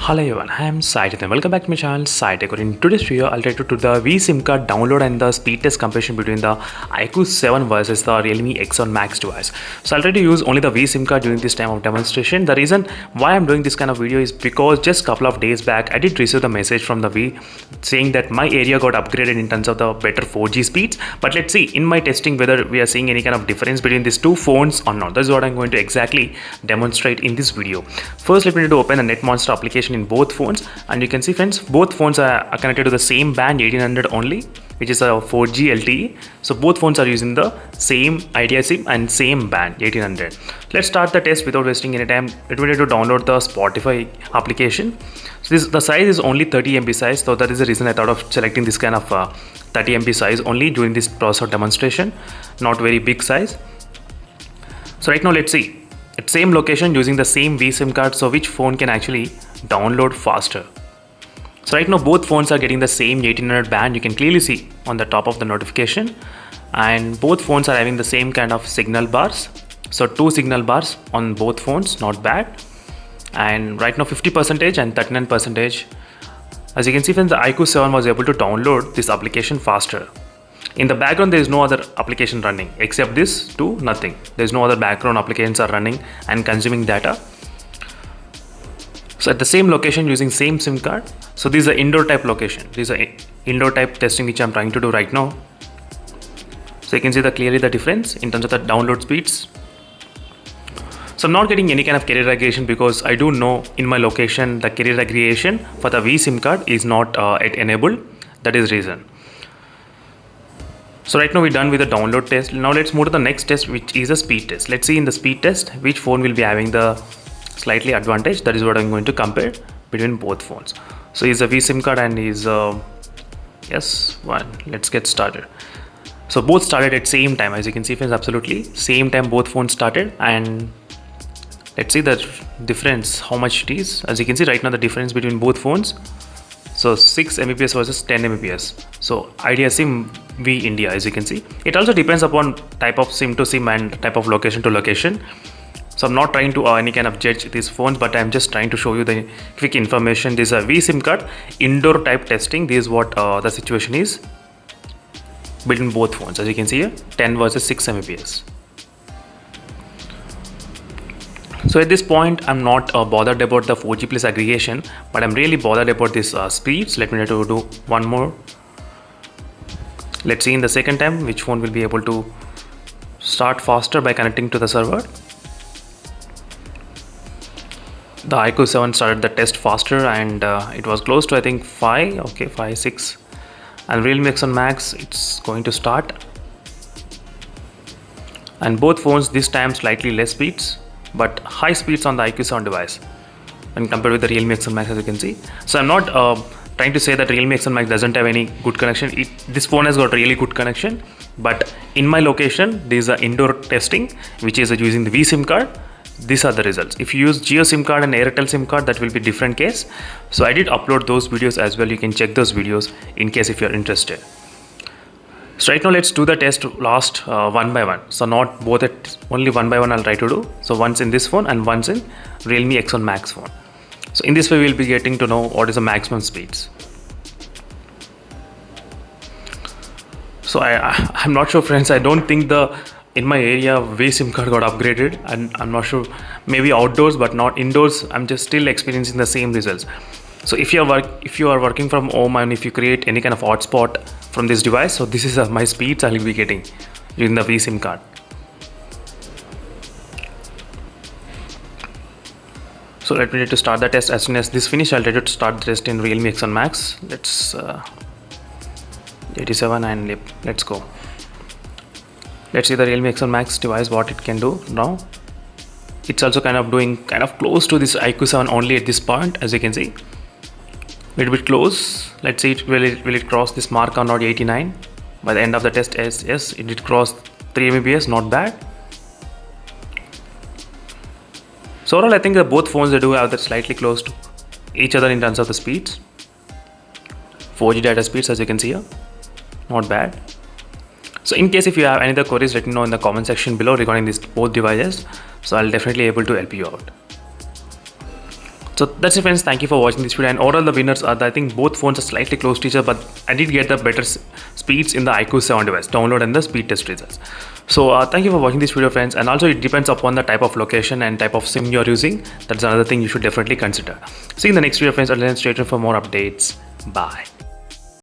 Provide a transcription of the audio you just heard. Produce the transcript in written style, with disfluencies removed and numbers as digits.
Hello everyone, I am Sai and welcome back to my channel Sai Tech. In today's video, I'll try to do the vSIM card download and the speed test comparison between the iQOO 7 versus the Realme X1 Max device. So I'll try to use only the vSIM card during this time of demonstration. The reason why I'm doing this kind of video is because just a couple of days back, I did receive the message from the V saying that my area got upgraded in terms of the better 4G speeds. But let's see in my testing whether we are seeing any kind of difference between these two phones or not. That's what I'm going to exactly demonstrate in this video. First, let me open the NetMonster application in both phones, and you can see, friends, both phones are connected to the same band 1800 only, which is a 4G LTE. So both phones are using the same Idea SIM and same band 1800. Let's start the test without wasting any time. Let me to download the Spotify application. So the size is only 30 MB size, so that is the reason I thought of selecting this kind of 30 MB size only during this process of demonstration, not very big size. So right now let's see at same location using the same vSIM card, so which phone can actually download faster. So right now both phones are getting the same 1800 band. You can clearly see on the top of the notification, and both phones are having the same kind of signal bars. So 2 signal bars on both phones, not bad. And right now 50% and 39%. As you can see, friends, the iQOO 7 was able to download this application faster. In the background, there is no other application running except this two, nothing. There is no other background applications are running and consuming data. So at the same location using same SIM card. So this is an indoor type location. This is an indoor type testing which I'm trying to do right now. So you can see clearly the difference in terms of the download speeds. So I'm not getting any kind of carrier aggregation because I do know in my location the carrier aggregation for the vSIM card is not yet enabled. That is the reason. So right now we're done with the download test. Now let's move to the next test, which is a speed test. Let's see in the speed test which phone will be having the slightly advantage. That is what I'm going to compare between both phones. So is a vSIM card and is yes one. Let's get started. So both started at same time, as you can see, friends. Absolutely same time both phones started, and let's see the difference, how much it is. As you can see right now, the difference between both phones. So 6 Mbps versus 10 Mbps. So Idea SIM V India, as you can see. It also depends upon type of SIM to SIM and type of location to location. So I'm not trying to any kind of judge these phones, but I'm just trying to show you the quick information. This is a vSIM card indoor type testing. This is what the situation is between both phones. As you can see here, 10 versus 6 Mbps. So at this point, I'm not bothered about the 4G plus aggregation, but I'm really bothered about this speeds. Let me try to do one more. Let's see in the second time which phone will be able to start faster by connecting to the server. The iQOO 7 started the test faster, and it was close to, I think, 5, okay, 5, 6. And Realme X1 Max, it's going to start. And both phones this time slightly less speeds, but high speeds on the iQOO 7 device when compared with the Realme X1 Max, as you can see. So I'm not trying to say that Realme X1 Max doesn't have any good connection. This phone has got really good connection, but in my location, this is an indoor testing, which is using the vSIM card. These are the results. If you use Jio SIM card and Airtel SIM card, that will be different case. So I did upload those videos as well. You can check those videos in case if you're interested. So right now let's do the test last one by one. So not both at only one by one I'll try to do. So once in this phone and once in Realme X1 Max phone. So in this way we'll be getting to know what is the maximum speeds. So I'm not sure, friends. I don't think in my area vSIM card got upgraded, and I'm not sure, maybe outdoors but not indoors. I'm just still experiencing the same results. So if you are working from home and if you create any kind of hotspot from this device, so this is my speeds I'll be getting using the vSIM card. So let me try to start the test. As soon as this finish, I'll try to start the test in Realme X1 Max. Let's 87 and let's go. Let's see the Realme X1 Max device, what it can do now. It's also kind of doing close to this iQOO 7 only at this point, as you can see. Little bit close. Let's see will it cross this mark or not, 89 by the end of the test. Yes, it did cross 3 Mbps, not bad. So overall, I think that both phones, they do have that slightly close to each other in terms of the speeds. 4G data speeds, as you can see here, not bad. So in case if you have any other queries, let me know in the comment section below regarding these both devices. So I'll definitely able to help you out. So that's it, friends. Thank you for watching this video. And overall, the winners are, I think both phones are slightly close to each other, but I did get the better speeds in the iQOO 7 device, download and the speed test results. So thank you for watching this video, friends. And also, it depends upon the type of location and type of SIM you're using. That's another thing you should definitely consider. See you in the next video, friends. Until then, stay tuned for more updates. Bye.